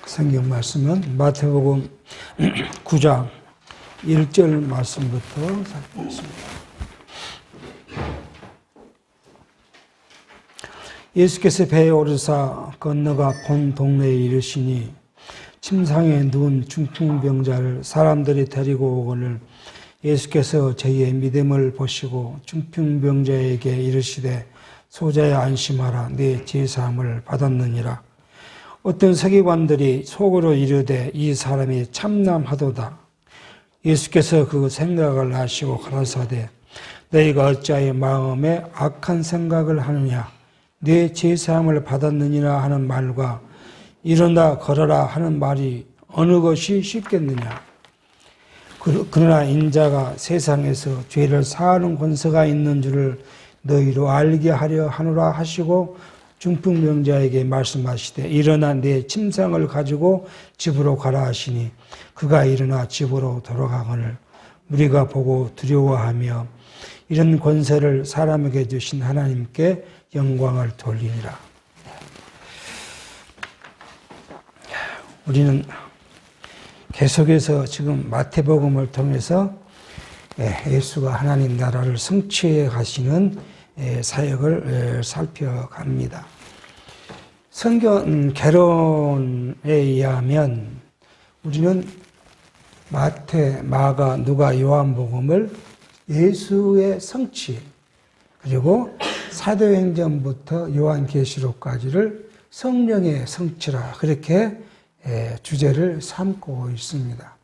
성경 말씀은 마태복음 9장 1절 말씀부터 살펴보겠습니다. 예수께서 배에 오르사 건너가 본 동네에 이르시니 침상에 누운 중풍병자를 사람들이 데리고 오거늘 예수께서 저희의 믿음을 보시고 중풍병자에게 이르시되 소자야 안심하라 네 제사함을 받았느니라. 어떤 서기관들이 속으로 이르되 이 사람이 참남하도다. 예수께서 그 생각을 아시고 가라사대 너희가 어찌하여 마음에 악한 생각을 하느냐. 네 제사함을 받았느니라 하는 말과 일어나 걸어라 하는 말이 어느 것이 쉽겠느냐. 그러나 인자가 세상에서 죄를 사하는 권세가 있는 줄을 너희로 알게 하려 하노라 하시고 중풍병자에게 말씀하시되 일어나 내 침상을 가지고 집으로 가라 하시니 그가 일어나 집으로 돌아가거늘 우리가 보고 두려워하며 이런 권세를 사람에게 주신 하나님께 영광을 돌리니라. 우리는 계속해서 지금 마태복음을 통해서 예수가 하나님 나라를 성취해 가시는 사역을 살펴갑니다. 성경 개론에 의하면 우리는 마태, 마가, 누가, 요한복음을 예수의 성취 그리고 사도행전부터 요한계시록까지를 성령의 성취라 그렇게 주제를 삼고 있습니다.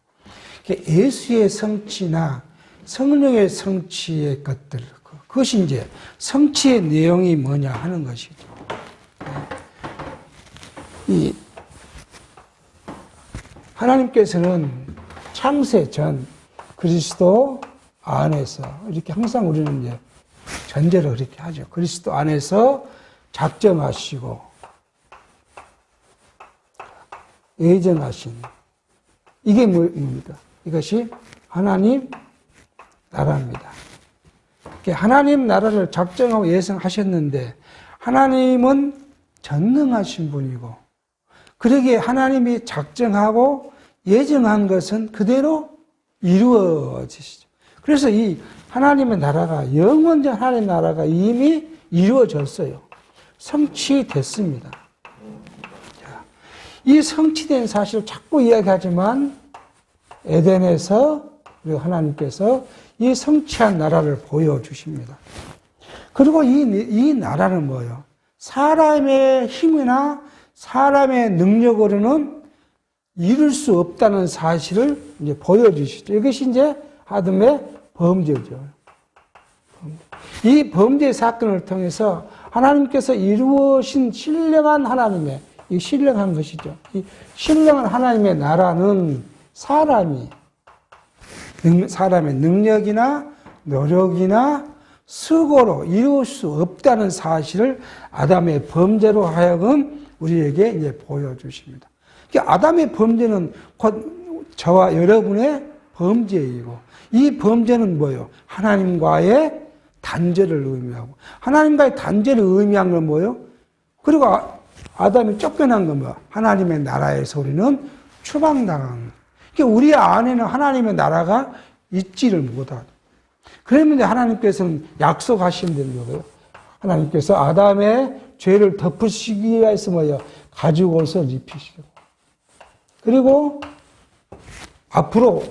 예수의 성취나 성령의 성취의 것들 그것이 이제 성취의 내용이 뭐냐 하는 것이죠. 이 하나님께서는 창세 전 그리스도 안에서 이렇게 항상 우리는 이제 전제로 그렇게 하죠. 그리스도 안에서 작정하시고 예정하신 이게 뭡니까? 이것이 하나님 나라입니다. 하나님 나라를 작정하고 예정하셨는데 하나님은 전능하신 분이고 그러기에 하나님이 작정하고 예정한 것은 그대로 이루어지시죠. 그래서 이 하나님의 나라가 영원전 하나님의 나라가 이미 이루어졌어요. 성취됐습니다. 이 성취된 사실을 자꾸 이야기하지만 에덴에서 그리고 하나님께서 이 성취한 나라를 보여주십니다. 그리고 이 나라는 뭐예요? 사람의 힘이나 사람의 능력으로는 이룰 수 없다는 사실을 이제 보여주시죠. 이것이 이제 아담의 범죄죠. 이 범죄 사건을 통해서 하나님께서 이루어신 신령한 하나님의 이 신령한 것이죠. 이 신령한 하나님의 나라는 사람의 능력이나 노력이나 수고로 이룰 수 없다는 사실을 아담의 범죄로 하여금 우리에게 이제 보여주십니다. 아담의 범죄는 곧 저와 여러분의 범죄이고 이 범죄는 뭐예요? 하나님과의 단절을 의미하고 하나님과의 단절을 의미한 건 뭐예요? 그리고 아담이 쫓겨난 건 뭐야? 하나님의 나라에서 우리는 추방당한 거예요. 우리 안에는 하나님의 나라가 있지를 못하죠. 그러면 하나님께서는 약속하신 대로 뭐예요? 하나님께서 아담의 죄를 덮으시기 위해서 뭐예요? 가죽 옷을 입히시고 그리고 앞으로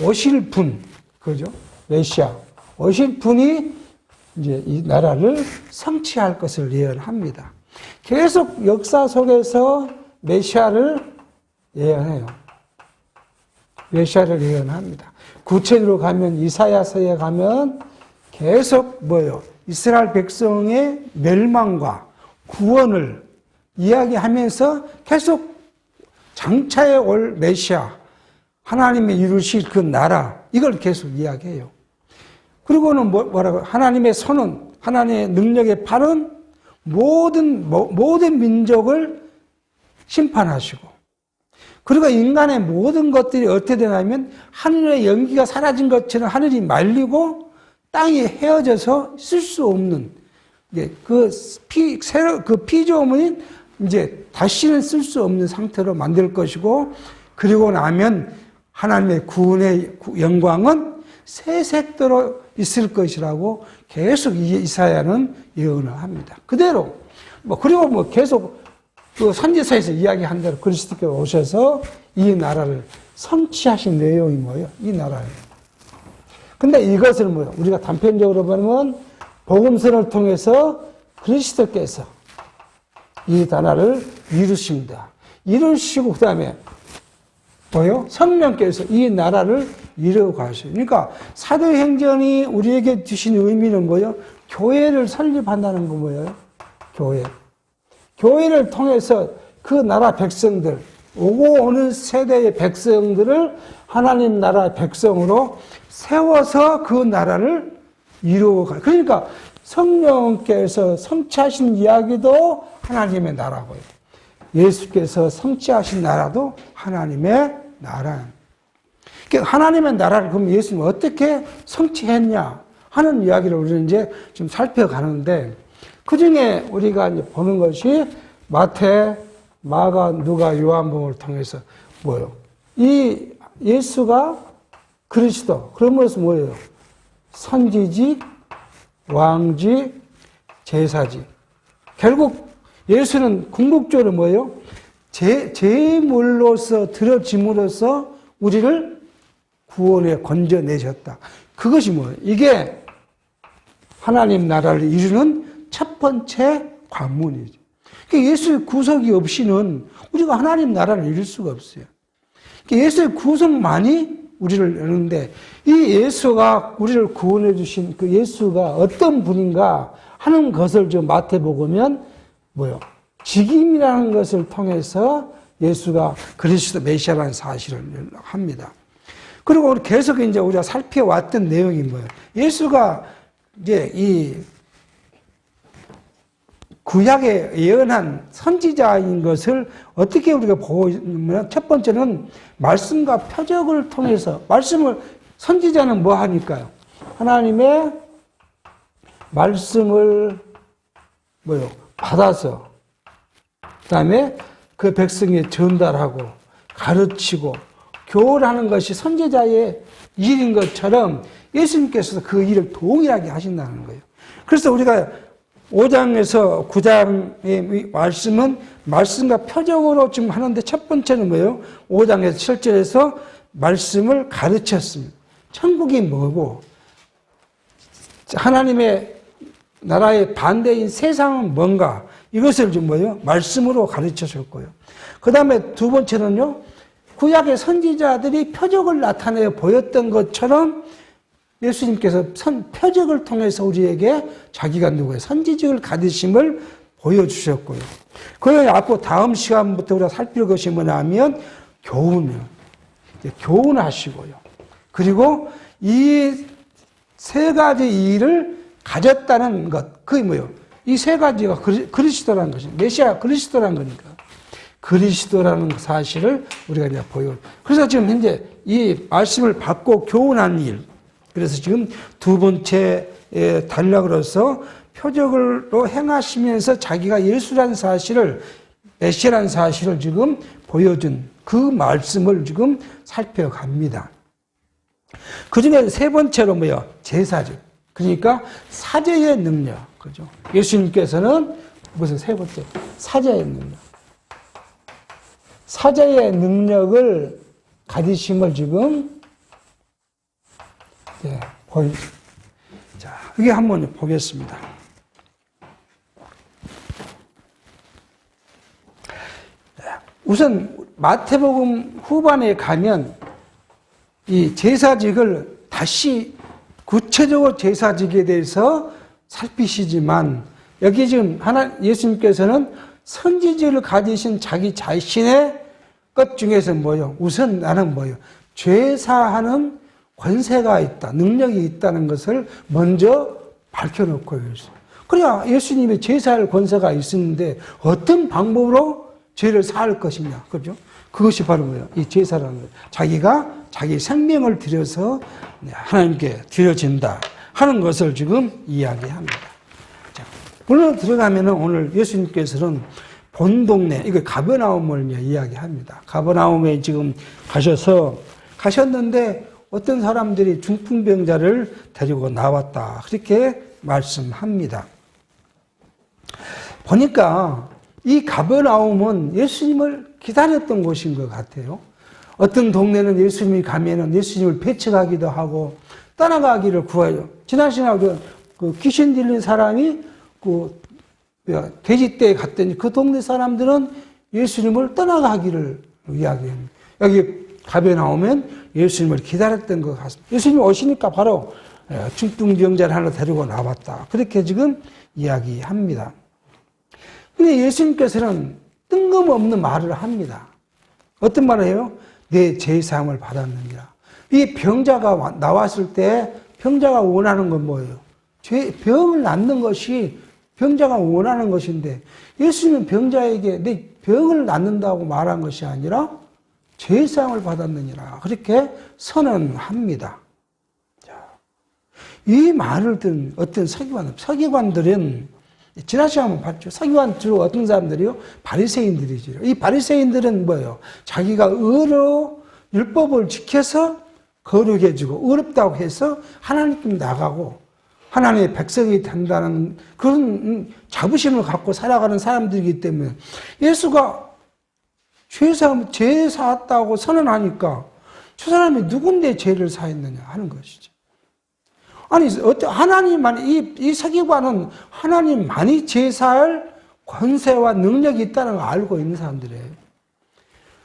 오실 분, 그죠? 메시아 오실 분이 이제 이 나라를 성취할 것을 예언합니다. 계속 역사 속에서 메시아를 예언해요. 메시아를 예언합니다. 구체적으로 가면 이사야서에 가면 계속 뭐예요? 이스라엘 백성의 멸망과 구원을 이야기하면서 계속 장차에 올 메시아, 하나님이 이루실 그 나라 이걸 계속 이야기해요. 그리고는 뭐라고? 하나님의 손은 하나님의 능력의 팔은 모든 민족을 심판하시고 그리고 인간의 모든 것들이 어떻게 되냐면 하늘의 연기가 사라진 것처럼 하늘이 말리고 땅이 헤어져서 쓸 수 없는 그 피조물인 이제 다시는 쓸 수 없는 상태로 만들 것이고, 그리고 나면 하나님의 구원의 영광은 새색도로 있을 것이라고 계속 이사야는 예언을 합니다. 그대로 그리고 계속 그 선지서에서 이야기한 대로 그리스도께서 오셔서 이 나라를 성취하신 내용이 뭐예요? 이 나라예요. 근데 이것을 우리가 단편적으로 보면 복음서를 통해서 그리스도께서 이 나라를 이루십니다. 이루시고 그다음에 성령께서 이 나라를 이루어 가셔요. 그러니까 사도행전이 우리에게 주신 의미는 뭐예요? 교회를 설립한다는 거 뭐예요? 교회를 통해서 그 나라 백성들, 오고 오는 세대의 백성들을 하나님 나라 백성으로 세워서 그 나라를 이루어 가요. 그러니까 성령께서 성취하신 이야기도 하나님의 나라고요. 예수께서 성취하신 나라도 하나님의 나라. 그러니까 하나님의 나라를 그럼 예수님은 어떻게 성취했냐 하는 이야기를 우리는 이제 좀 살펴가는데, 그 중에 우리가 이제 보는 것이 마태, 마가, 누가, 요한복음을 통해서 뭐예요? 이 예수가 그리스도, 그러면서 뭐예요? 선지직, 왕직, 제사직. 결국 예수는 궁극적으로 뭐예요? 제물로서 들어짐으로써 우리를 구원에 건져내셨다. 그것이 뭐예요? 이게 하나님 나라를 이루는 첫 번째 관문이죠. 그러니까 예수의 구속이 없이는 우리가 하나님 나라를 이룰 수가 없어요. 그러니까 예수의 구속만이 우리를 이루는데, 이 예수가 우리를 구원해 주신 그 예수가 어떤 분인가 하는 것을 좀 마태복음은 뭐요? 직임이라는 것을 통해서 예수가 그리스도 메시아라는 사실을 합니다. 그리고 계속 이제 우리가 살펴왔던 내용이 뭐예요? 예수가 이제 이 구약에 예언한 선지자인 것을 어떻게 우리가 보면, 첫 번째는 말씀과 표적을 통해서, 선지자는 뭐 하니까요? 하나님의 말씀을 받아서, 그 다음에 그 백성에 전달하고, 가르치고, 교훈하는 것이 선지자의 일인 것처럼 예수님께서 그 일을 동일하게 하신다는 거예요. 그래서 우리가 5장에서 9장의 말씀은 말씀과 표적으로 지금 하는데, 첫 번째는 뭐예요? 5장에서 7절에서 말씀을 가르쳤습니다. 천국이 뭐고, 하나님의 나라의 반대인 세상은 뭔가, 이것을 좀 뭐예요? 말씀으로 가르쳐 줬고요. 그 다음에 두 번째는요, 구약의 선지자들이 표적을 나타내어 보였던 것처럼 예수님께서 표적을 통해서 우리에게 자기가 누구예요? 선지직을 가지심을 보여주셨고요. 그걸 앞으로 다음 시간부터 우리가 살필 것이 뭐냐면 교훈하시고요. 그리고 이 세 가지 일을 가졌다는 것, 그게 뭐예요? 이 세 가지가 그리스도라는 것입니다. 메시아 그리스도라는 거니까. 그리스도라는 사실을 우리가 이제 보여. 그래서 지금 현재 이 말씀을 받고 교훈한 일, 그래서 지금 두 번째 단락으로서 표적으로 행하시면서 자기가 예수라는 사실을, 메시아라는 사실을 지금 보여준 그 말씀을 지금 살펴갑니다. 그 중에 세 번째로 뭐예요? 제사직. 그러니까 사제의 능력. 그죠? 예수님께서는 무슨 세 번째? 사제의 능력. 사제의 능력을 가지심을 지금 보여줍니다. 자, 이게 한번 보겠습니다. 우선 마태복음 후반에 가면 이 제사직을 다시 구체적으로 제사직에 대해서 살피시지만, 여기 지금 예수님께서는 선지직을 가지신 자기 자신의 것 중에서 뭐요? 우선 나는 뭐요? 죄사하는 권세가 있다, 능력이 있다는 것을 먼저 밝혀놓고 있어요. 그래야 예수님의 제사할 권세가 있었는데 어떤 방법으로 죄를 사할 것이냐, 그죠? 그것이 바로 뭐예요? 이 제사라는 거예요. 자기가 자기 생명을 들여서 하나님께 드려진다 하는 것을 지금 이야기합니다. 자, 물론 들어가면은 오늘 예수님께서는 본 동네, 이거 가버나움을 이야기합니다. 가버나움에 지금 가셨는데 어떤 사람들이 중풍병자를 데리고 나왔다. 그렇게 말씀합니다. 보니까 이 가버나움은 예수님을 기다렸던 곳인 것 같아요. 어떤 동네는 예수님이 가면은 예수님을 배척하기도 하고 떠나가기를 구해요. 지난 시간에 그 귀신 들린 사람이 돼지떼에 갔더니 그 동네 사람들은 예수님을 떠나가기를 이야기합니다. 여기 가버나움은 예수님을 기다렸던 것 같습니다. 예수님이 오시니까 바로 중풍병자를 하나 데리고 나왔다. 그렇게 지금 이야기합니다. 근데 예수님께서는 뜬금없는 말을 합니다. 어떤 말을 해요? 내 제사함을 받았느니라. 이 병자가 나왔을 때 병자가 원하는 건 뭐예요? 병을 낫는 것이 병자가 원하는 것인데 예수님은 병자에게 내 병을 낫는다고 말한 것이 아니라 제사함을 받았느니라. 그렇게 선언합니다. 이 말을 듣는 어떤 서기관들은 지난 시간에 봤죠. 서기관 주로 어떤 사람들이요? 바리새인들이죠. 이 바리새인들은 뭐예요? 자기가 의로 율법을 지켜서 거룩해지고 의롭다고 해서 하나님께 나가고 하나님의 백성이 된다는 그런 자부심을 갖고 살아가는 사람들이기 때문에 예수가 죄 사았다고 선언하니까 저 사람이 누군데 죄를 사했느냐 하는 것이죠. 아니, 하나님만이, 이 서기관은 하나님만이 제사할 권세와 능력이 있다는 걸 알고 있는 사람들이에요.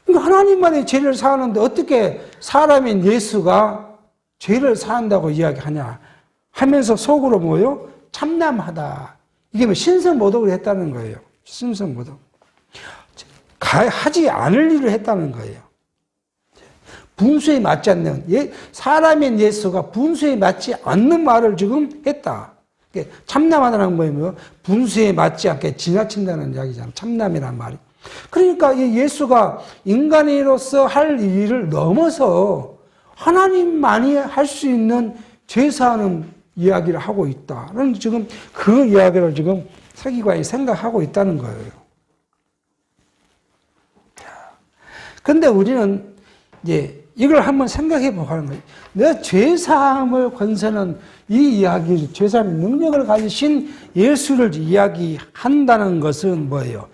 그러니까 하나님만이 죄를 사하는데 어떻게 사람인 예수가 죄를 사한다고 이야기하냐 하면서 속으로 뭐요? 참남하다. 이게 뭐 신성모독을 했다는 거예요. 신성모독. 하지 않을 일을 했다는 거예요. 분수에 맞지 않는, 사람인 예수가 분수에 맞지 않는 말을 지금 했다. 참남하다는 거예요. 분수에 맞지 않게 지나친다는 이야기잖아요. 참남이란 말이. 그러니까 이 예수가 인간으로서 할 일을 넘어서 하나님만이 할 수 있는 제사하는 이야기를 하고 있다는 지금 그 이야기를 지금 서기관이 생각하고 있다는 거예요. 그런데 우리는 이제 이걸 한번 생각해 보는 거예요. 내 죄사함을 권세는 이 이야기, 죄사함의 능력을 가지신 예수를 이야기한다는 것은 뭐예요?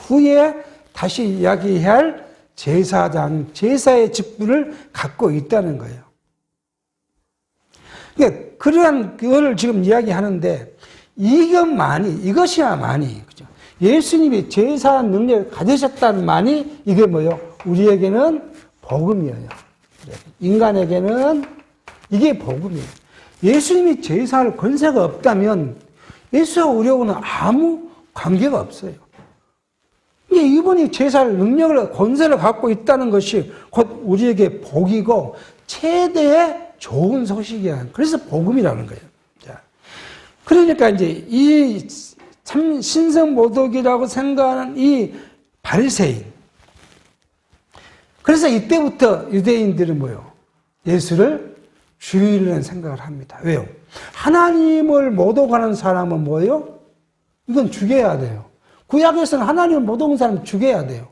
후에 다시 이야기할 제사의 직분을 갖고 있다는 거예요. 그러니까 그러한 그걸 지금 이야기하는데 이것이야만이 그죠? 예수님이 제사 능력을 가지셨다는 만이 이게 뭐예요? 우리에게는 복음이에요. 인간에게는 이게 복음이에요. 예수님이 제사할 권세가 없다면 예수와 우리하고는 아무 관계가 없어요. 이분이 제사할 능력을, 권세를 갖고 있다는 것이 곧 우리에게 복이고 최대의 좋은 소식이야. 그래서 복음이라는 거예요. 자, 그러니까 이제 이 참 신성모독이라고 생각하는 이 바리새인. 그래서 이때부터 유대인들은 뭐예요? 예수를 죽이려는 생각을 합니다. 왜요? 하나님을 모독하는 사람은 뭐예요? 이건 죽여야 돼요. 구약에서는 하나님을 모독하는 사람은 죽여야 돼요.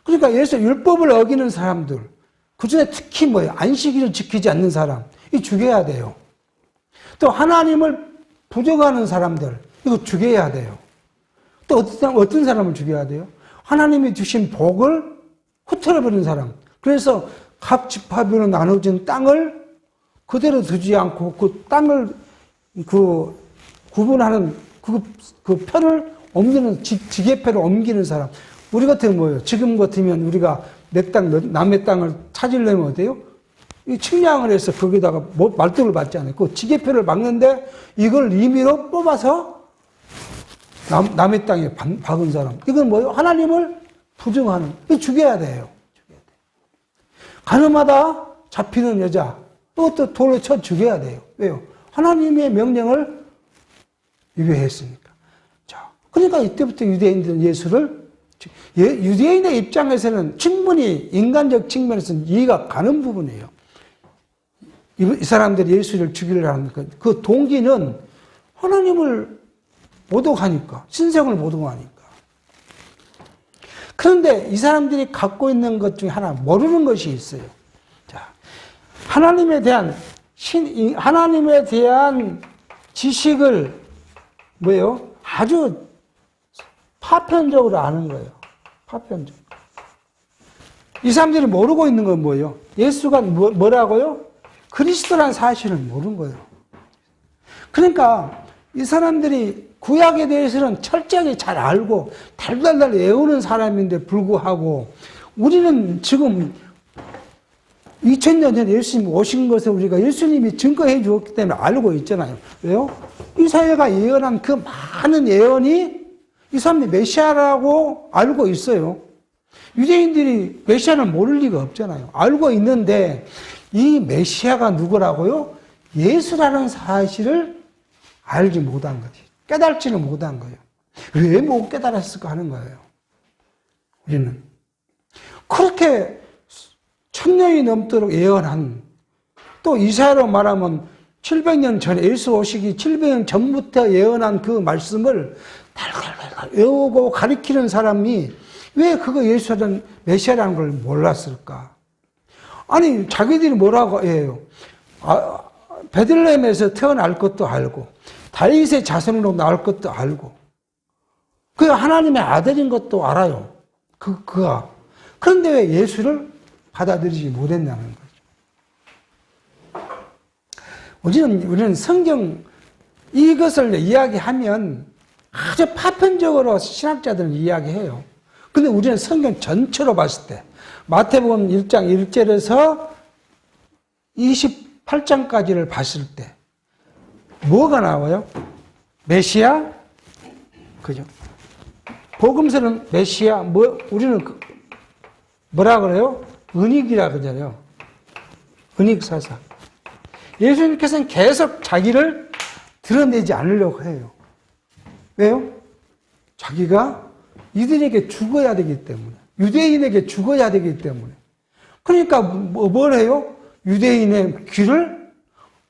그러니까 예수 율법을 어기는 사람들, 그 중에 특히 뭐예요? 안식일을 지키지 않는 사람, 이 죽여야 돼요. 또 하나님을 부정하는 사람들, 이거 죽여야 돼요. 또 어떤 사람을 죽여야 돼요? 하나님이 주신 복을 흐트러버리는 사람. 그래서 각 지파별로 나눠진 땅을 그대로 두지 않고 그 땅을 구분하는 그 편을 옮기는, 지게표를 옮기는 사람. 우리 같으면 뭐예요? 지금 같으면 우리가 내 땅, 남의 땅을 찾으려면 어때요? 이 측량을 해서 거기다가 말뚝을 받지 않아요. 그 지게표를 막는데 이걸 임의로 뽑아서 남의 땅에 박은 사람. 이건 뭐예요? 하나님을 부정하는. 이거 죽여야 돼요. 가늠하다 잡히는 여자. 이것도 돌로 쳐 죽여야 돼요. 왜요? 하나님의 명령을 위배했으니까. 자, 그러니까 이때부터 유대인들은 예수를, 유대인의 입장에서는 충분히 인간적 측면에서는 이해가 가는 부분이에요. 이 사람들이 예수를 죽이려고 하는 그 동기는 하나님을 모독하니까. 신성을 모독하니까. 그런데 이 사람들이 갖고 있는 것 중에 하나, 모르는 것이 있어요. 자, 하나님에 대한 지식을 뭐예요? 아주 파편적으로 아는 거예요. 파편적으로. 이 사람들이 모르고 있는 건 뭐예요? 예수가 뭐라고요? 그리스도란 사실을 모르는 거예요. 그러니까 이 사람들이 구약에 대해서는 철저하게 잘 알고 달달달 외우는 사람인데 불구하고 우리는 지금 2000년 전에 예수님이 오신 것을 우리가 예수님이 증거해 주었기 때문에 알고 있잖아요. 왜요? 이사야가 예언한 그 많은 예언이 이 사람이 메시아라고 알고 있어요. 유대인들이 메시아를 모를 리가 없잖아요. 알고 있는데 이 메시아가 누구라고요? 예수라는 사실을 알지 못한 거지. 깨달지는 못한 거예요. 왜 못 깨달았을까 하는 거예요. 우리는. 그렇게 1000년이 넘도록 예언한, 또 이사야로 말하면 700년 전에 예수 오시기 700년 전부터 예언한 그 말씀을 달달달 외우고 가리키는 사람이 왜 그거 예수라는 메시아라는 걸 몰랐을까? 아니 자기들이 뭐라고 해요? 베들레헴에서 태어날 것도 알고 다윗의 자손으로 나올 것도 알고 그 하나님의 아들인 것도 알아요. 그가. 그런데 왜 예수를 받아들이지 못했냐는 거죠. 우리는 성경 이것을 이야기하면 아주 파편적으로 신학자들은 이야기해요. 근데 우리는 성경 전체로 봤을 때 마태복음 1장 1절에서 28장까지를 봤을 때 뭐가 나와요? 메시아? 그죠? 복음서는 메시아, 우리는 뭐라 그래요? 은익이라 그러잖아요. 은익사사. 예수님께서는 계속 자기를 드러내지 않으려고 해요. 왜요? 자기가 이들에게 죽어야 되기 때문에. 유대인에게 죽어야 되기 때문에. 그러니까 뭘 해요? 유대인의 귀를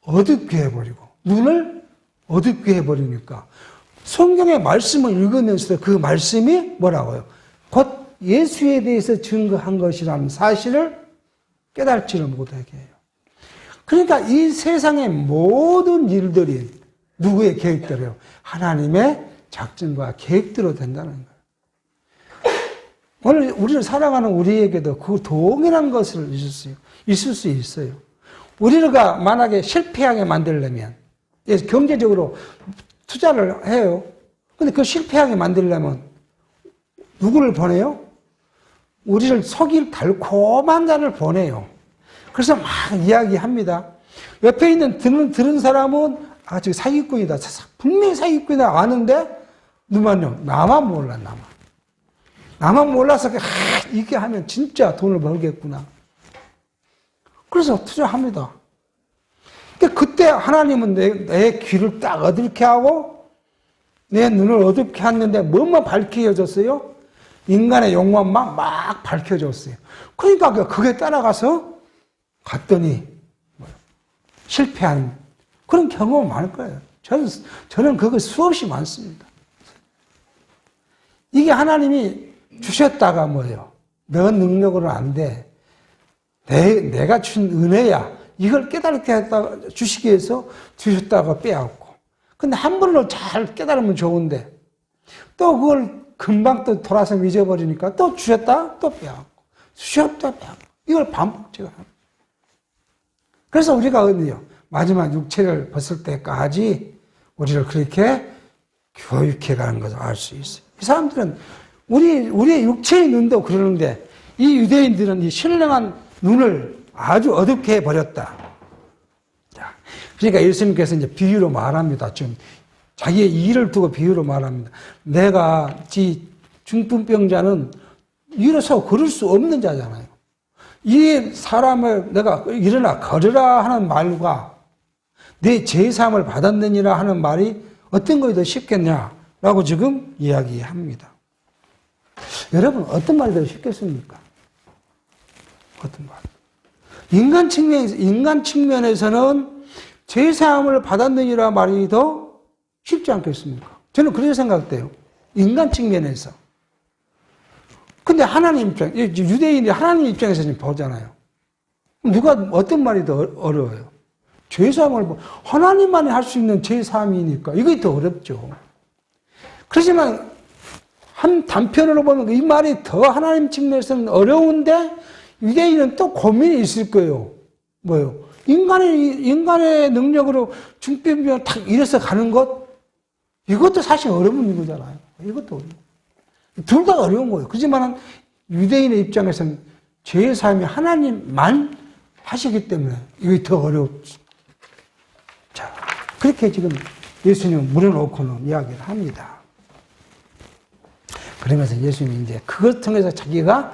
어둡게 해버리고 눈을 어둡게 해버리니까 성경의 말씀을 읽으면서 그 말씀이 뭐라고요? 곧 예수에 대해서 증거한 것이라는 사실을 깨닫지를 못하게 해요. 그러니까 이 세상의 모든 일들이 누구의 계획대로요? 하나님의 작전과 계획대로 된다는 거예요. 오늘 우리를 사랑하는 우리에게도 그 동일한 것을 있을 수 있어요. 우리가 만약에 실패하게 만들려면, 경제적으로 투자를 해요. 근데 그 실패하게 만들려면 누구를 보내요? 우리를 속일 달콤한 자를 보내요. 그래서 막 이야기합니다. 옆에 있는 들은 사람은 저기 사기꾼이다. 분명히 사기꾼이다 아는데 누만요? 나만 몰라, 나만 몰라서 이게 하면 진짜 돈을 벌겠구나. 그래서 투자합니다. 그때 하나님은 내 귀를 딱 어둡게 하고 내 눈을 어둡게 했는데 뭐만 밝혀졌어요? 인간의 욕망만 막 밝혀졌어요. 그러니까 그게 따라가서 갔더니 실패한 그런 경험이 많을 거예요. 저는 그거 수없이 많습니다. 이게 하나님이 주셨다가 뭐예요? 너 능력으로는 안 돼. 내가 준 은혜야. 이걸 깨닫게 주시기 위해서 주셨다가 빼앗고. 근데 한 번으로 잘 깨달으면 좋은데 또 그걸 금방 또 돌아서 잊어버리니까 또 주셨다 또 빼앗고. 주셨다 빼앗고. 이걸 반복적으로 합니다. 그래서 우리가 어디요? 마지막 육체를 벗을 때까지 우리를 그렇게 교육해 가는 것을 알 수 있어요. 이 사람들은 우리의 육체의 눈도 그러는데 이 유대인들은 이 신령한 눈을 아주 어둡게 해버렸다. 자, 그러니까 예수님께서 이제 비유로 말합니다. 지금 자기의 일을 두고 비유로 말합니다. 내가 중풍병자는 일어서 걸을 수 없는 자잖아요. 이 사람을 내가 일어나 걸으라 하는 말과 내 제사함을 받았느니라 하는 말이 어떤 것이 더 쉽겠냐라고 지금 이야기합니다. 여러분 어떤 말이 더 쉽겠습니까? 어떤 말? 인간 측면에서는 제사함을 받았느니라 말이 더 쉽지 않겠습니까? 저는 그렇게 생각돼요. 인간 측면에서. 근데 하나님 입장, 유대인이 하나님 입장에서 지금 보잖아요. 누가 어떤 말이 더 어려워요? 죄사함을 하나님만이 할 수 있는 죄사함이니까 이게 더 어렵죠. 그렇지만 한 단편으로 보면 이 말이 더 하나님 측면에서는 어려운데 유대인은 또 고민이 있을 거예요. 뭐요? 인간의 능력으로 중병병을 탁 일어서 가는 것, 이것도 사실 어려운 거잖아요. 이것도 어려운 거예요. 둘 다 어려운 거예요. 그렇지만 유대인의 입장에서는 죄의 삶이 하나님만 하시기 때문에 이게 더 어렵죠. 자, 그렇게 지금 예수님은 물어놓고는 이야기를 합니다. 그러면서 예수님이 이제 그것 통해서 자기가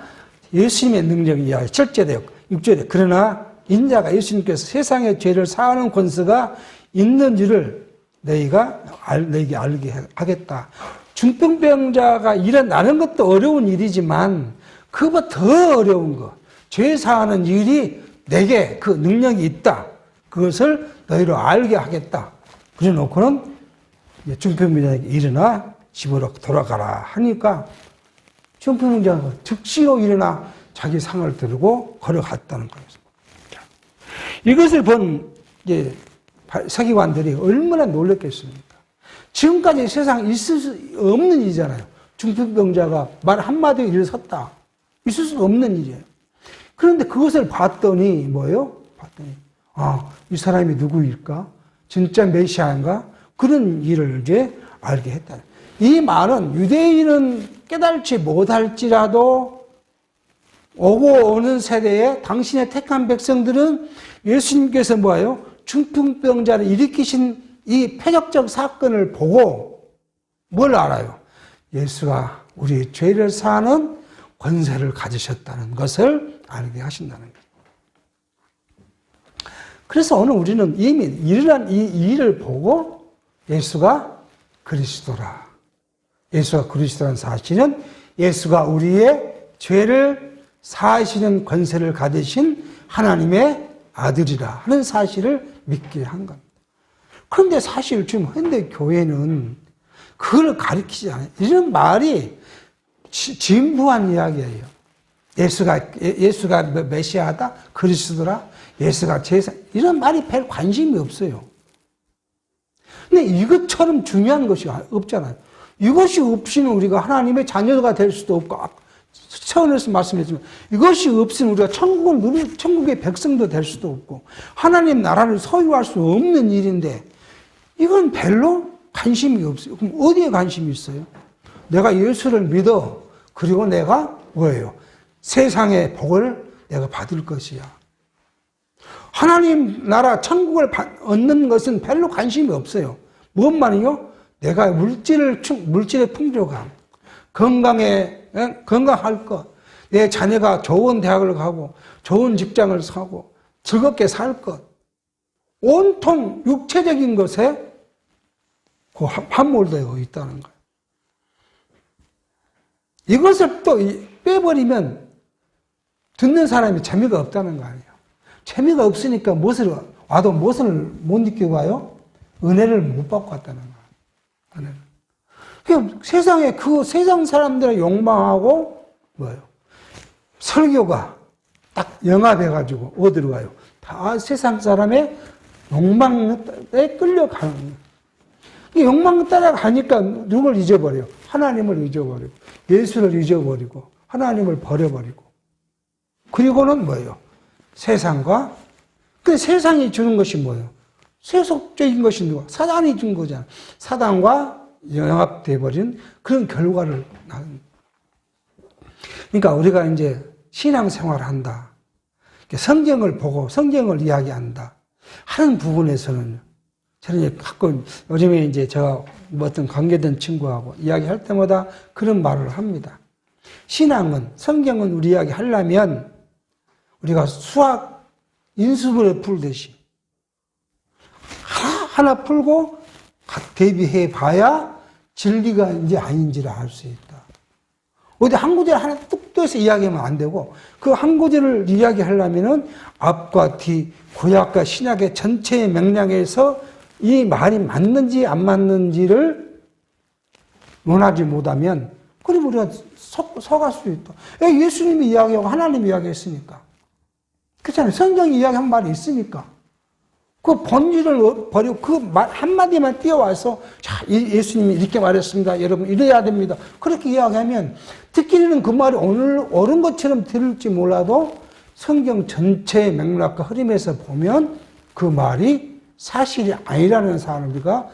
예수님의 능력을 이야기, 7절에, 6절에, 그러나 인자가 예수님께서 세상의 죄를 사하는 권세가 있는지를 너에게 알게 하겠다. 중풍병자가 일어나는 것도 어려운 일이지만 그보다 더 어려운 것, 죄 사하는 일이 내게 그 능력이 있다. 그것을 너희로 알게 하겠다. 그래 놓고는 중풍병자에게 일어나 집으로 돌아가라 하니까 중풍병자가 즉시로 일어나 자기 상을 들고 걸어갔다는 거예요. 이것을 본 서기관들이 얼마나 놀랐겠습니까? 지금까지 세상에 있을 수 없는 일이잖아요. 중풍병자가 말 한마디에 일어섰다. 있을 수 없는 일이에요. 그런데 그것을 봤더니 뭐예요? 이 사람이 누구일까? 진짜 메시아인가? 그런 일을 이제 알게 했다. 이 말은 유대인은 깨달지 못할지라도 오고 오는 세대에 당신의 택한 백성들은 예수님께서 뭐예요? 중풍병자를 일으키신 이 폐역적 사건을 보고 뭘 알아요? 예수가 우리 죄를 사하는 권세를 가지셨다는 것을 알게 하신다는 거예요. 그래서 오늘 우리는 이미 일어난 이 일을 보고 예수가 그리스도라. 예수가 그리스도라는 사실은 예수가 우리의 죄를 사하시는 권세를 가지신 하나님의 아들이라 하는 사실을 믿게 한 겁니다. 그런데 사실 지금 현대 교회는 그걸 가르치지 않아요. 이런 말이 진부한 이야기예요. 예수가 메시아다, 그리스도라, 예수가 제사, 이런 말이 별 관심이 없어요. 근데 이것처럼 중요한 것이 없잖아요. 이것이 없이는 우리가 하나님의 자녀가 될 수도 없고, 처음에서 말씀했지만 이것이 없으면 우리가 천국의 백성도 될 수도 없고 하나님 나라를 소유할 수 없는 일인데 이건 별로 관심이 없어요. 그럼 어디에 관심이 있어요? 내가 예수를 믿어. 그리고 내가 뭐예요? 세상의 복을 내가 받을 것이야. 하나님 나라 천국을 얻는 것은 별로 관심이 없어요. 뭔 말이요? 내가 물질의 풍족함, 건강할 것, 내 자녀가 좋은 대학을 가고 좋은 직장을 사고 즐겁게 살 것, 온통 육체적인 것에 함몰되어 있다는 거예요. 이것을 또 빼버리면 듣는 사람이 재미가 없다는 거 아니에요. 재미가 없으니까 무엇을 못 느껴봐요? 은혜를 못 받고 왔다는 거예요. 은혜를. 그러니까 세상 사람들의 욕망하고 뭐예요? 설교가 딱 영합해가지고 어디로 가요? 다 세상 사람의 욕망에 끌려가는 거예요. 욕망 따라가니까 누굴 잊어버려요? 하나님을 잊어버리고 예수를 잊어버리고 하나님을 버려버리고 그리고는 뭐예요? 세상과 그 세상이 주는 것이 뭐예요? 세속적인 것이 누가? 사단이 준 거잖아. 사단과 영합돼 버린 그런 결과를 낳은. 그러니까 우리가 이제 신앙생활을 한다. 성경을 보고 성경을 이야기한다. 하는 부분에서는 저는 가끔 요즘에 이제 제가 어떤 관계된 친구하고 이야기할 때마다 그런 말을 합니다. 신앙은, 성경은 우리 이야기 하려면 우리가 수학 인수분해 풀듯이 하나 풀고 대비해 봐야 진리가인지 아닌지를 알 수 있다. 어디 한 구절 하나 뚝 떠서 이야기하면 안 되고 그 한 구절을 이야기하려면은 앞과 뒤, 구약과 신약의 전체의 맥락에서 이 말이 맞는지 안 맞는지를 논하지 못하면 그럼 우리가 속아갈 수 있다. 예수님이 이야기하고 하나님이 이야기했으니까. 그렇잖아요. 성경이 이야기한 말이 있으니까. 그 본질을 버리고 그 말 한마디만 띄어와서 자, 예수님이 이렇게 말했습니다. 여러분 이래야 됩니다. 그렇게 이야기하면 듣기는 그 말이 오늘 옳은 것처럼 들을지 몰라도 성경 전체의 맥락과 흐름에서 보면 그 말이 사실이 아니라는 사람을 우리가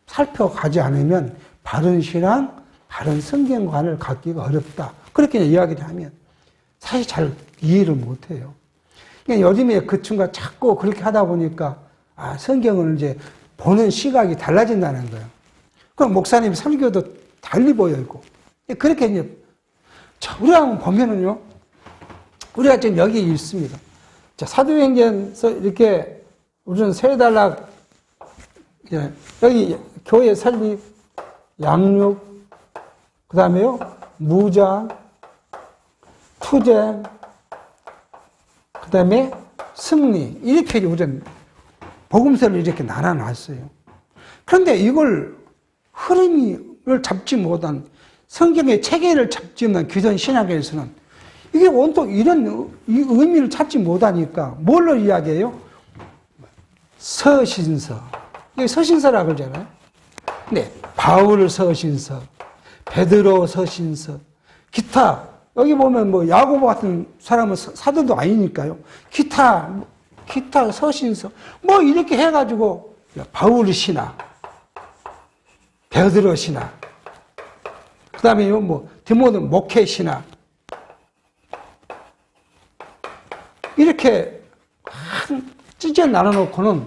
살펴가지 않으면 바른 신앙, 바른 성경관을 갖기가 어렵다. 그렇게 이야기를 하면 사실 잘 이해를 못해요. 그러니까 요즘에 그 친구가 자꾸 그렇게 하다 보니까 성경을 이제 보는 시각이 달라진다는 거예요. 그럼 목사님 설교도 달리 보이고 그렇게 이제 자, 우리가 한번 보면은요, 우리가 지금 여기 있습니다. 자, 사도행전에서 이렇게 우리는 세 단락 여기 교회 설립, 양육, 그 다음에요 무장, 투쟁, 그 다음에 승리 이렇게 우리는 복음서를 이렇게 나눠놨어요. 그런데 이걸 흐름을 잡지 못한 성경의 체계를 잡지 못한 기존 신학에서는 이게 온통 이런 의미를 찾지 못하니까 뭘로 이야기해요? 서신서. 이게 서신서라고 그러잖아요. 네, 바울 서신서, 베드로 서신서, 기타. 여기 보면 뭐 야고보 같은 사람은 사도도 아니니까요. 기타 서신서 뭐 이렇게 해가지고 바울 신학, 베드로 신학, 그 다음에 뭐 디모데 목회 신학 이렇게 찢어 나눠놓고는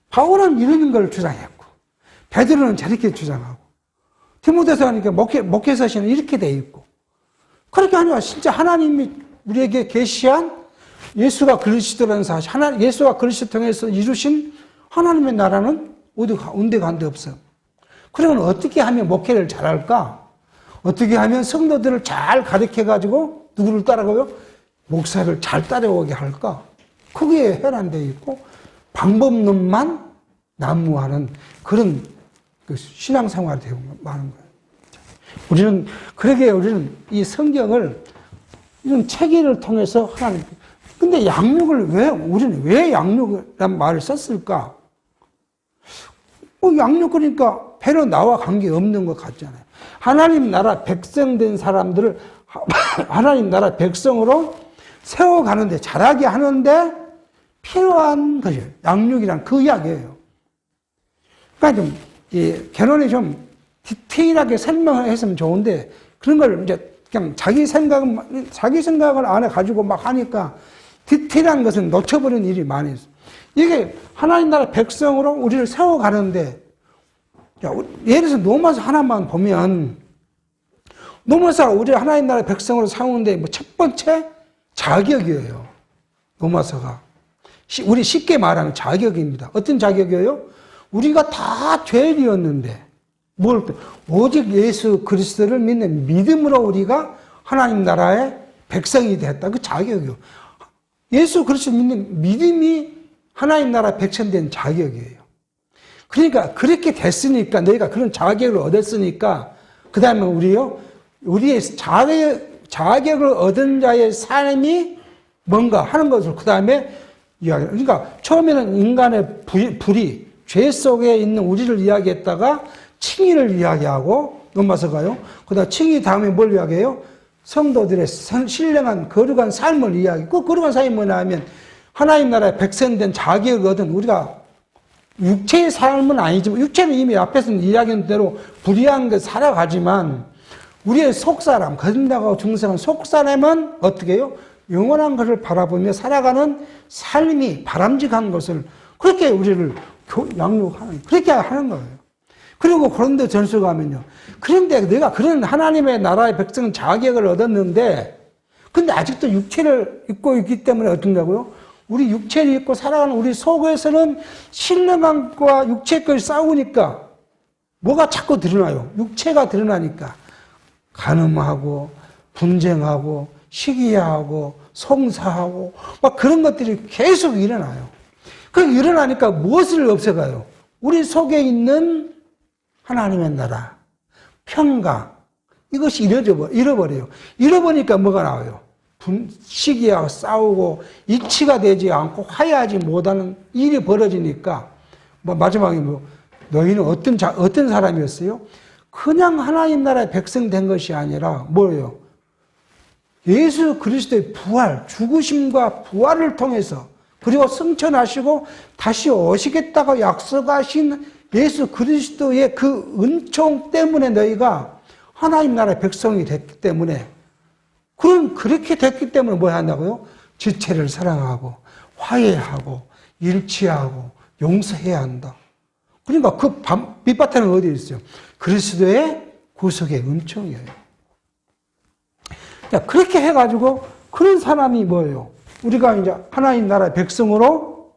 바울은 이런 걸 주장했고 베드로는 저렇게 주장하고 디모데서 하니까 목회 서신은 이렇게 돼 있고 그렇게 하니까 진짜 하나님이 우리에게 계시한 예수가 그리스도라는 사실, 예수가 그리스도 통해서 이루신 하나님의 나라는 어디 간데 없어. 그러면 어떻게 하면 목회를 잘할까? 어떻게 하면 성도들을 잘 가르쳐가지고 누구를 따라가요? 목사를 잘 따라오게 할까? 그게 해란되어 있고 방법론만 난무하는 그런 신앙생활이 되고 많은 거예요. 우리는 이 성경을 이런 체계를 통해서 하나님. 근데 우리는 왜 양육이란 말을 썼을까? 양육 그러니까 배로 나와 관계없는 것 같잖아요. 하나님 나라 백성된 사람들을 하나님 나라 백성으로 세워가는데, 자라게 하는데 필요한 것이에요. 양육이란 그 이야기예요. 그러니까 결론에 좀 디테일하게 설명을 했으면 좋은데, 그런 걸 이제 그냥 자기 생각을 안에 가지고 막 하니까 디테일한 것은 놓쳐버리는 일이 많이 있어요. 이게 하나님 나라 백성으로 우리를 세워가는데, 예를 들어서 노마서 하나만 보면, 노마서가 우리 하나님 나라 백성으로 세우는데 첫 번째 자격이에요. 노마서가. 우리 쉽게 말하는 자격입니다. 어떤 자격이에요? 우리가 다 죄인이었는데, 오직 예수 그리스도를 믿는 믿음으로 우리가 하나님 나라의 백성이 됐다. 그 자격이에요. 예수 그리스도 믿는 믿음이 하나님 나라 백성 된 자격이에요. 그러니까 그렇게 됐으니까, 너희가 그런 자격을 얻었으니까, 그 다음에 우리의 자격을 얻은 자의 삶이 뭔가 하는 것을 그 다음에 이야기해요. 그러니까 처음에는 인간의 불의, 죄 속에 있는 우리를 이야기했다가 칭의를 이야기하고 넘어서가요. 그 다음 칭의 다음에 뭘 이야기해요? 성도들의 신령한 거룩한 삶을 이야기하고, 그 거룩한 삶이 뭐냐 하면 하나님 나라의 백성된 자격을 얻은 우리가 육체의 삶은 아니지만, 육체는 이미 앞에서 이야기한 대로 불의한 것 살아가지만, 우리의 속사람, 거듭나고 중생한 속사람은 어떻게 해요? 영원한 것을 바라보며 살아가는 삶이 바람직한 것을, 그렇게 우리를 양육하는, 그렇게 하는 거예요. 그리고 고린도 전서 가면요. 그런데 내가 그런 하나님의 나라의 백성 자격을 얻었는데, 근데 아직도 육체를 입고 있기 때문에 어떤다고요? 우리 육체를 입고 살아가는 우리 속에서는 신령함과 육체까지 싸우니까 뭐가 자꾸 드러나요? 육체가 드러나니까 간음하고 분쟁하고 시기하고 송사하고 막 그런 것들이 계속 일어나요. 그 일어나니까 무엇을 없애가요? 우리 속에 있는 하나님의 나라, 평강, 이것이 잃어버려요. 잃어버리니까 뭐가 나와요? 시기하고 싸우고 이치가 되지 않고 화해하지 못하는 일이 벌어지니까 마지막에 너희는 어떤 사람이었어요? 그냥 하나님 나라의 백성 된 것이 아니라 뭐예요? 예수 그리스도의 부활, 죽으심과 부활을 통해서 그리고 승천하시고 다시 오시겠다고 약속하신 예수 그리스도의 그 은총 때문에 너희가 하나님 나라의 백성이 됐기 때문에 그렇게 됐기 때문에 뭐 한다고요? 지체를 사랑하고 화해하고 일치하고 용서해야 한다. 그러니까 그 밑바탕은 어디에 있어요? 그리스도의 구속의 은총이에요. 자, 그렇게 해가지고 그런 사람이 뭐예요? 우리가 이제 하나님 나라의 백성으로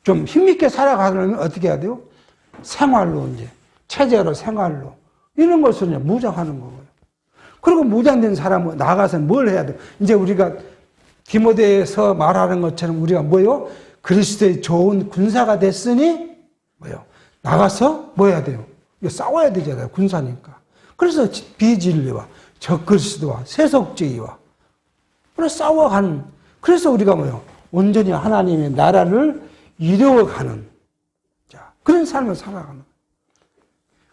좀 힘있게 살아가려면 어떻게 해야 돼요? 생활로 이제 체제로 생활로 이런 것을 이제 무장하는 거고요. 그리고 무장된 사람은 나가서 뭘 해야 돼요? 이제 우리가 디모데에서 말하는 것처럼 우리가 뭐요? 그리스도의 좋은 군사가 됐으니 뭐요? 나가서 뭐 해야 돼요? 이거 싸워야 되잖아요. 군사니까. 그래서 비진리와 적그리스도와 세속주의와 그래서 싸워가는, 그래서 우리가 뭐요? 온전히 하나님의 나라를 이루어가는 그런 삶을 살아가는.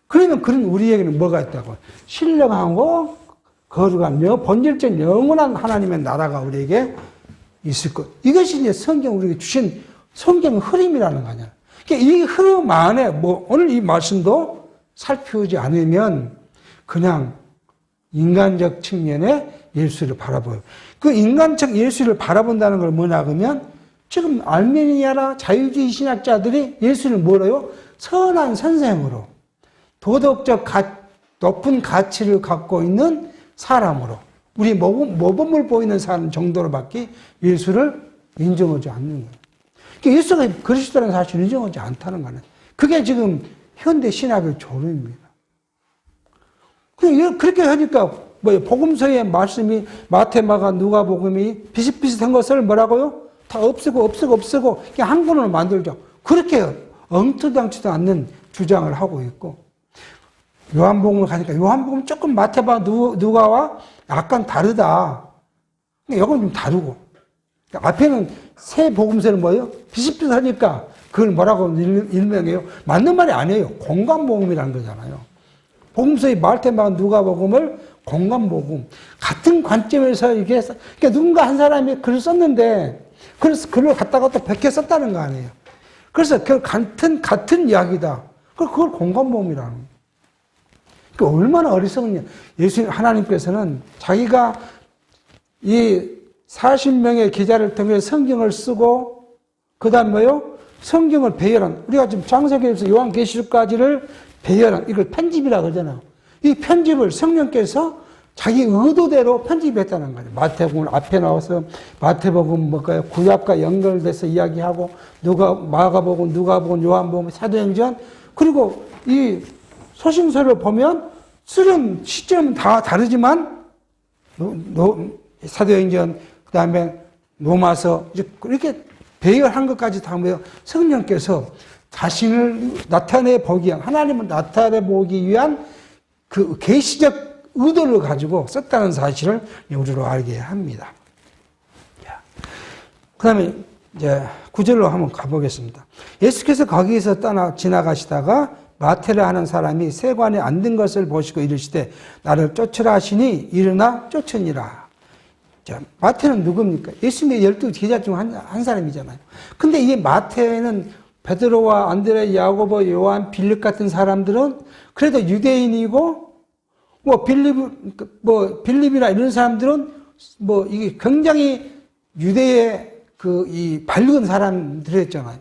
그러면 그런 우리에게는 뭐가 있다고? 신령하고 거룩한 본질적 영원한 하나님의 나라가 우리에게 있을 것. 이것이 이제 성경 우리에게 주신 성경 흐름이라는 거 아니야. 그러니까 이 흐름 안에 오늘 이 말씀도 살피우지 않으면 그냥 인간적 측면의 예수를 바라보요. 그 인간적 예수를 바라본다는 걸 뭐냐 그러면 지금 알메니아나 자유주의 신학자들이 예수를 뭐래요? 선한 선생으로 도덕적 높은 가치를 갖고 있는 사람으로 우리 모범을 보이는 사람 정도로밖에 예수를 인정하지 않는 거예요. 그러니까 예수가 그리스도라는 사실을 인정하지 않다는 거는 그게 지금 현대 신학의 조롱입니다. 그렇게 하니까 복음서의 말씀이 마태, 마가, 누가복음이 비슷비슷한 것을 뭐라고요? 다 없애고 그냥 한 권으로 만들죠. 그렇게 엉터당치도 않는 주장을 하고 있고 요한복음을 가니까 요한복음 조금 마태와 누가와 약간 다르다. 이건 좀 다르고 앞에는 새 복음서는 뭐예요? 비슷비슷하니까 그걸 뭐라고 일명해요? 맞는 말이 아니에요. 공감복음이라는 거잖아요. 복음서의 마태, 마가, 누가복음을 공감복음 같은 관점에서 이게 그러니까 누군가 한 사람이 글을 썼는데 그래서 글을 갖다가 또 베껴 썼다는 거 아니에요. 그래서 그 같은 이야기다. 그걸 공감복음이라는 거예요. 그러니까 얼마나 어리석으냐. 예수님 하나님께서는 자기가 이 40명의 기자를 통해 성경을 쓰고 그다음 뭐요? 성경을 배열한 우리가 지금 창세기에서 요한계시록까지를 배열한 이걸 편집이라고 그러잖아요. 이 편집을 성령께서 자기 의도대로 편집했다는 거예요. 마태복음 앞에 나와서 마태복음 뭘까요? 구약과 연결돼서 이야기하고 마가복음, 누가복음, 요한복음, 사도행전 그리고 이 소신서를 보면 쓰는 시점은 다 다르지만 사도행전 그다음에 로마서 이렇게 배열한 것까지 다 뭐예요? 성령께서 자신을 나타내 보기 위한 하나님을 나타내 보기 위한 그 계시적 의도를 가지고 썼다는 사실을 우리로 알게 합니다. 그 다음에 이제 9절로 한번 가보겠습니다. 예수께서 거기에서 지나가시다가 마태를 하는 사람이 세관에 앉은 것을 보시고 이르시되 나를 쫓으라 하시니 일어나 쫓으니라. 자, 마태는 누굽니까? 예수님의 12 제자 중 한 사람이잖아요. 근데 이 마태는 베드로와 안드레, 야고보, 요한, 빌립 같은 사람들은 그래도 유대인이고 빌립이나 이런 사람들은 이게 굉장히 유대의 이 밝은 사람들이었잖아요.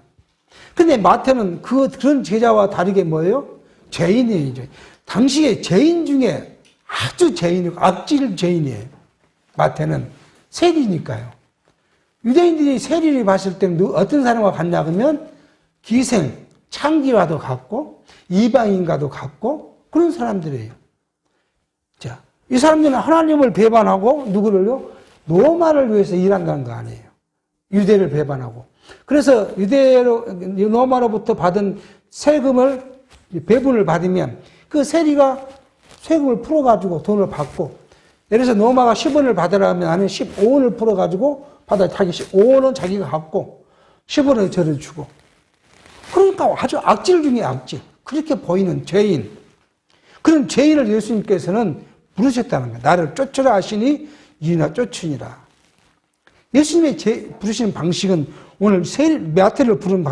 근데 마태는 그런 제자와 다르게 뭐예요? 죄인이에요. 당시에 죄인 중에 아주 죄인이고 악질 죄인이에요. 마태는 세리니까요. 유대인들이 세리를 봤을 때 어떤 사람과 같냐 그러면 기생, 창기와도 같고 이방인과도 같고 그런 사람들이에요. 자, 이 사람들은 하나님을 배반하고 누구를요? 로마를 위해서 일한다는 거 아니에요. 유대를 배반하고. 그래서 로마로부터 받은 세금을 배분을 받으면 그 세리가 세금을 풀어가지고 돈을 받고, 예를 들어서 노마가 10원을 받으라면 나는 15원을 풀어가지고 받아, 자기 5원은 자기가 갖고 10원을 저를 주고. 그러니까 아주 악질 중에 악질. 그렇게 보이는 죄인. 그런 죄인을 예수님께서는 부르셨다는 거예요. 나를 쫓으라 하시니 이나 쫓으니라. 예수님의 부르시는 방식은 오늘 마태를 부르는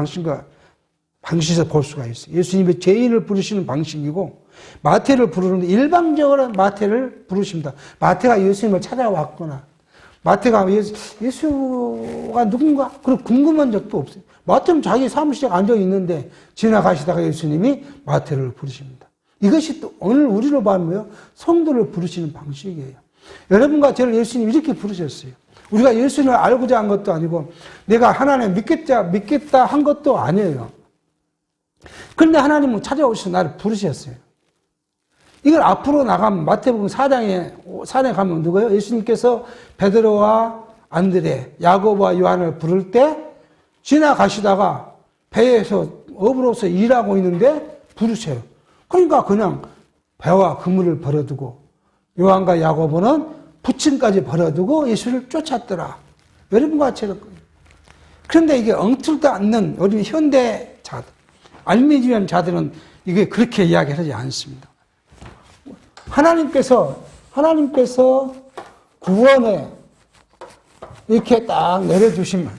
방식에서 볼 수가 있어요. 예수님의 죄인을 부르시는 방식이고, 마태를 부르는데 일방적으로 마태를 부르십니다. 마태가 예수님을 찾아왔거나, 마태가 예수가 누군가? 그런 궁금한 적도 없어요. 마태는 자기 사무실에 앉아 있는데 지나가시다가 예수님이 마태를 부르십니다. 이것이 또 오늘 우리로 보면 성도를 부르시는 방식이에요. 여러분과 저를 예수님이 이렇게 부르셨어요. 우리가 예수님을 알고자 한 것도 아니고 내가 하나님 믿겠다 한 것도 아니에요. 그런데 하나님은 찾아오셔서 나를 부르셨어요. 이걸 앞으로 나가면 마태복음 4장에 가면 누구예요? 예수님께서 베드로와 안드레, 야고보와 요한을 부를 때 지나가시다가 배에서 업으로서 일하고 있는데 부르셔요. 그러니까 그냥 배와 그물을 버려두고 요한과 야고보는 부침까지 버려두고 예수를 쫓았더라. 여러분과 제가. 그런데 이게 엉틀도 않는 우리 현대자들, 알미주한 자들은 이게 그렇게 이야기하지 않습니다. 하나님께서 구원에 이렇게 딱 내려주시면,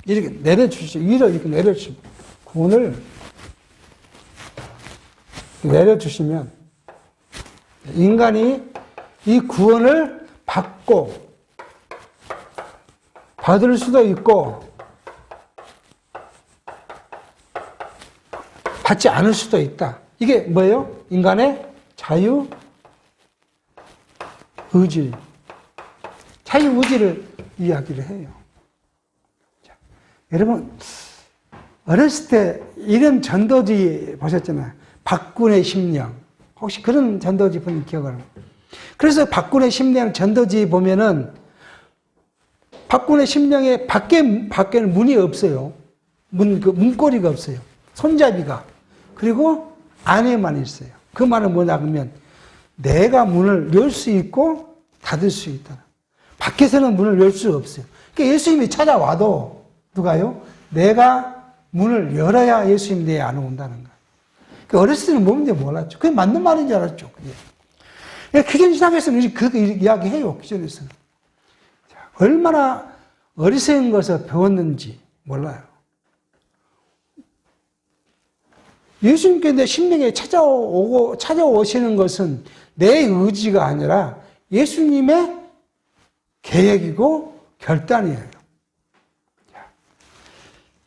이렇게 내려주시면, 구원을 내려주시면, 인간이 이 구원을 받을 수도 있고, 받지 않을 수도 있다. 이게 뭐예요? 인간의 자유의지를 이야기를 해요. 자, 여러분, 어렸을 때 이런 전도지 보셨잖아요. 박군의 심령. 혹시 그런 전도지 본 기억을 합니까? 그래서 박군의 심령 전도지 보면은 박군의 심령에 밖에는 문이 없어요. 문고리가 없어요. 손잡이가. 그리고 안에만 있어요. 그 말은 뭐냐 그러면 내가 문을 열 수 있고 닫을 수 있다. 밖에서는 문을 열 수 없어요. 그러니까 예수님이 찾아와도 누가요? 내가 문을 열어야 예수님이 내 안에 온다는 거예요. 그러니까 어렸을 때는 뭔지 몰랐죠. 그게 맞는 말인 줄 알았죠. 그게. 기존 신학에서는 그렇게 이야기해요. 기존에서는. 얼마나 어리석은 것을 배웠는지 몰라요. 예수님께 내 심령에 찾아오시는 것은 내 의지가 아니라 예수님의 계획이고 결단이에요.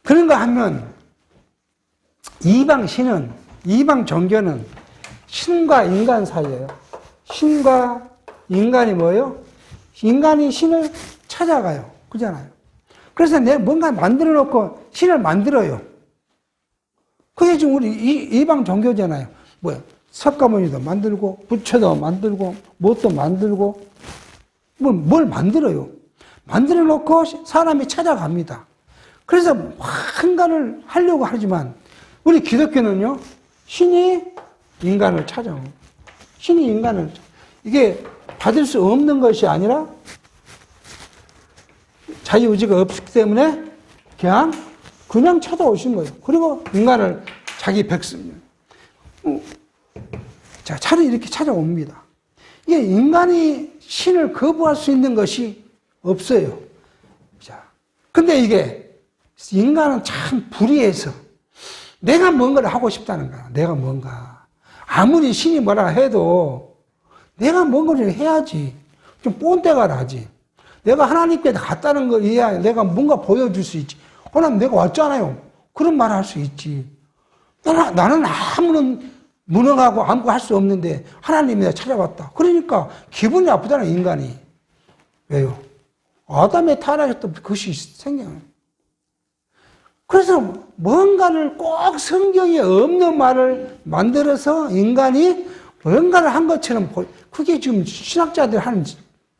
그런가 하면 이방 종교는 신과 인간 사이예요. 신과 인간이 뭐예요? 인간이 신을 찾아가요. 그잖아요. 그래서 내가 뭔가 만들어 놓고 신을 만들어요. 그게 지금 우리 이방 종교잖아요. 뭐야? 석가모니도 만들고, 부처도 만들고, 뭣도 만들고, 뭘 만들어요. 만들어 놓고 사람이 찾아갑니다. 그래서 뭔가를 하려고 하지만, 우리 기독교는요, 신이 인간을 찾아옵니다. 신이 인간을, 이게 받을 수 없는 것이 아니라, 자유의지가 없기 때문에 그냥 찾아오신 거예요. 그리고 인간을 자기 백성, 자, 차라리 이렇게 찾아옵니다. 이게 인간이 신을 거부할 수 있는 것이 없어요. 자, 근데 이게 인간은 참 불의해서 내가 뭔가를 하고 싶다는 거야. 내가 뭔가. 아무리 신이 뭐라 해도 내가 뭔가를 해야지. 좀 꼰대가 나지. 내가 하나님께 갔다는 걸 이해해야 내가 뭔가 보여줄 수 있지. 하나님 내가 왔잖아요. 그런 말 할 수 있지. 나는 아무런 무능하고 아무것도 할 수 없는데 하나님이 내가 찾아왔다. 그러니까 기분이 아프잖아요, 인간이. 왜요? 아담의 타락했던 그것이 생겨요. 그래서 뭔가를 꼭 성경에 없는 말을 만들어서 인간이 뭔가를 한 것처럼 그게 지금 신학자들이 하는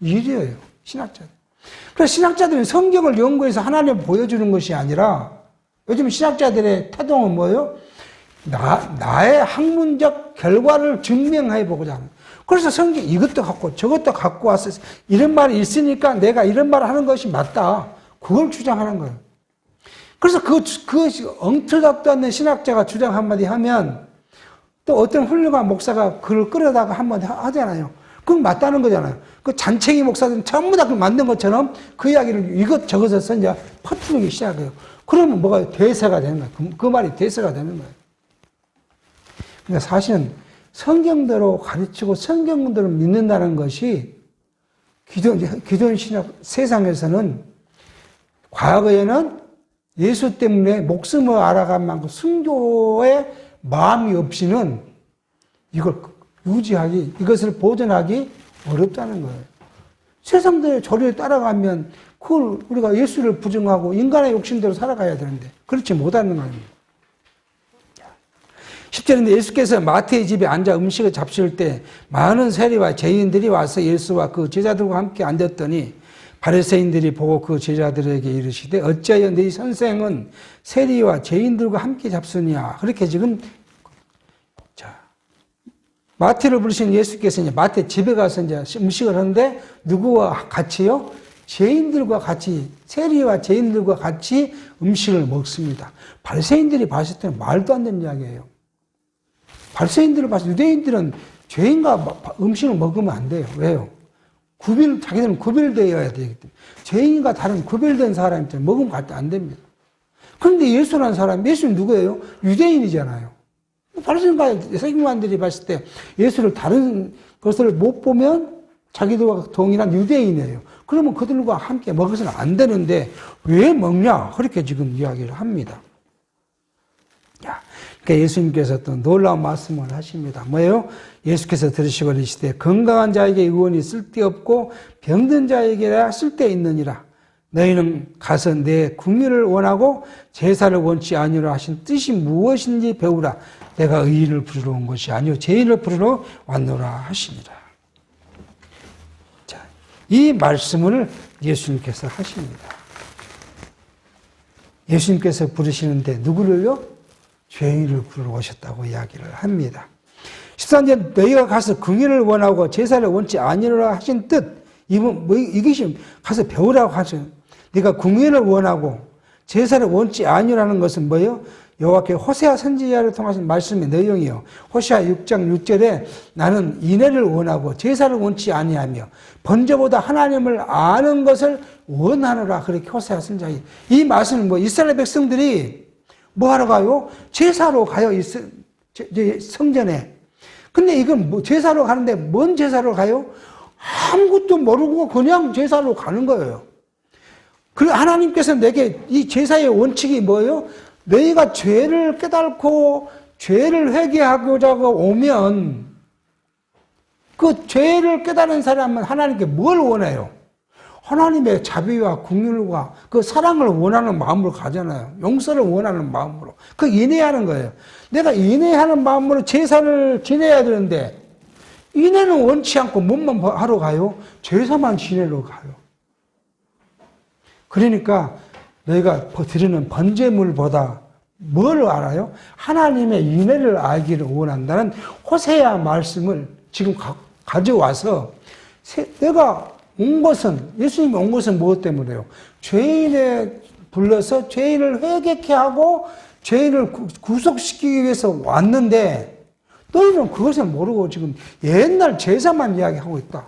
일이에요. 신학자들. 그래서 신학자들은 성경을 연구해서 하나님을 보여주는 것이 아니라 요즘 신학자들의 태동은 뭐예요? 나의 학문적 결과를 증명해 보고자 하는. 그래서 성경 이것도 갖고 저것도 갖고 와서 이런 말이 있으니까 내가 이런 말을 하는 것이 맞다. 그걸 주장하는 거예요. 그래서 그 엉터리도 않는 신학자가 주장 한마디 하면 또 어떤 훌륭한 목사가 그걸 끌어다가 한마디 하잖아요. 그건 맞다는 거잖아요. 그 잔챙이 목사들은 전부 다 그걸 만든 것처럼 그 이야기를 이것저것을 이제 퍼뜨리기 시작해요. 그러면 뭐가 대세가 되는 거예요. 그 말이 대세가 되는 거예요. 그러니까 사실은 성경대로 가르치고 성경대로 믿는다는 것이 기존 신학 세상에서는 과거에는 예수 때문에 목숨을 알아간 만큼 순교의 마음이 없이는 이걸 유지하기, 이것을 보존하기 어렵다는 거예요. 세상대로 조리에 따라가면 그걸 우리가 예수를 부정하고 인간의 욕심대로 살아가야 되는데 그렇지 못하는 거예요. 10절인데 예수께서 마태의 집에 앉아 음식을 잡수실 때 많은 세리와 죄인들이 와서 예수와 그 제자들과 함께 앉았더니 바리새인들이 보고 그 제자들에게 이르시되 어찌하여 너희 선생은 세리와 죄인들과 함께 잡수냐. 그렇게 지금 마태를 부르신 예수께서 이제 마태 집에 가서 이제 음식을 하는데 누구와 같이요? 죄인들과 같이, 세리와 죄인들과 같이 음식을 먹습니다. 바리새인들이 봤을 때는 말도 안 되는 이야기예요. 바리새인들을 봤을 때 유대인들은 죄인과 음식을 먹으면 안 돼요. 왜요? 자기들은 구별되어야 되기 때문에. 죄인과 다른 구별된 사람한테 먹으면 안 됩니다. 그런데 예수라는 사람, 예수는 누구예요? 유대인이잖아요. 바리새인과 서기관들이 봤을 때 예수를 다른 것을 못 보면 자기들과 동일한 유대인이에요. 그러면 그들과 함께 먹어서는 안 되는데 왜 먹냐? 그렇게 지금 이야기를 합니다. 그러니까 예수님께서 또 놀라운 말씀을 하십니다. 뭐예요? 예수께서 들으시고 이르시되 건강한 자에게 의원이 쓸데없고 병든 자에게야 쓸데있느니라. 너희는 가서 내 궁유를 원하고 제사를 원치 아니라 하신 뜻이 무엇인지 배우라. 내가 의인을 부르러 온 것이 아니요 죄인을 부르러 왔노라 하시니라. 자, 이 말씀을 예수님께서 하십니다. 예수님께서 부르시는데 누구를요? 죄인을 부르러 오셨다고 이야기를 합니다. 13절 너희가 가서 긍휼을 원하고 제사를 원치 아니라 하신 뜻 이것이 가서 배우라고 하죠. 네가 긍휼을 원하고 제사를 원치 아니라는 것은 뭐예요? 여호와께 호세아 선지자를 통하신 말씀의 내용이요. 호세아 6장 6절에 나는 인애를 원하고 제사를 원치 아니하며 번제보다 하나님을 아는 것을 원하노라. 그렇게 호세아 선지자. 이 말씀은 뭐 이스라엘 백성들이 뭐 하러 가요? 제사로 가요. 성전에. 근데 이건 뭐 제사로 가는데 뭔 제사로 가요? 아무것도 모르고 그냥 제사로 가는 거예요. 그리고 하나님께서 내게 이 제사의 원칙이 뭐예요? 너희가 죄를 깨닫고 죄를 회개하고자 오면 그 죄를 깨달은 사람은 하나님께 뭘 원해요? 하나님의 자비와 긍휼과 그 사랑을 원하는 마음으로 가잖아요. 용서를 원하는 마음으로. 그 인내하는 거예요. 내가 인내하는 마음으로 제사를 지내야 되는데 인내는 원치 않고 뭐만 하러 가요? 제사만 지내러 가요. 그러니까 너희가 드리는 번제물보다 뭘 알아요? 하나님의 인애를 알기를 원한다는 호세아 말씀을 지금 가져와서 내가 온 것은 예수님이 온 것은 무엇 때문에요? 죄인에 불러서 죄인을 회개케 하고 죄인을 구속시키기 위해서 왔는데 너희는 그것을 모르고 지금 옛날 제사만 이야기하고 있다.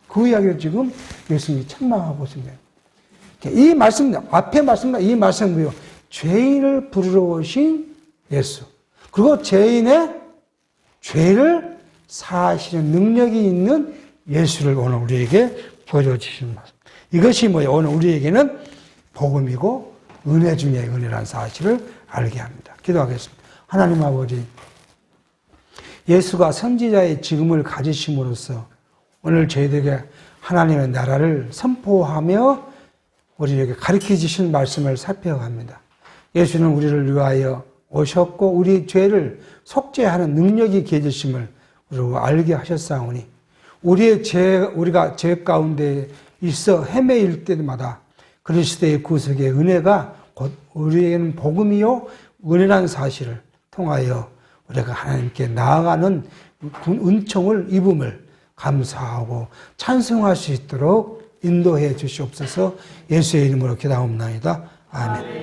그 이야기를 지금 예수님이 책망하고 있습니다. 이 말씀, 앞에 말씀과 이 말씀은요, 죄인을 부르러 오신 예수. 그리고 죄인의 죄를 사하시는 능력이 있는 예수를 오늘 우리에게 보여주시는 말씀. 이것이 뭐예요? 오늘 우리에게는 복음이고 은혜 중에 은혜라는 사실을 알게 합니다. 기도하겠습니다. 하나님 아버지, 예수가 선지자의 직음을 가지심으로써 오늘 저희들에게 하나님의 나라를 선포하며 우리에게 가르쳐 주신 말씀을 살펴갑니다. 예수는 우리를 위하여 오셨고 우리 죄를 속죄하는 능력이 계시심을 우리가 알게 하셨사오니 우리가 죄 가운데 있어 헤매일 때마다 그리스도의 구속의 은혜가 곧 우리에게는 복음이요 은혜라는 사실을 통하여 우리가 하나님께 나아가는 은총을 입음을 감사하고 찬송할 수 있도록 인도해 주시옵소서. 예수의 이름으로 기도하옵나이다. 아멘.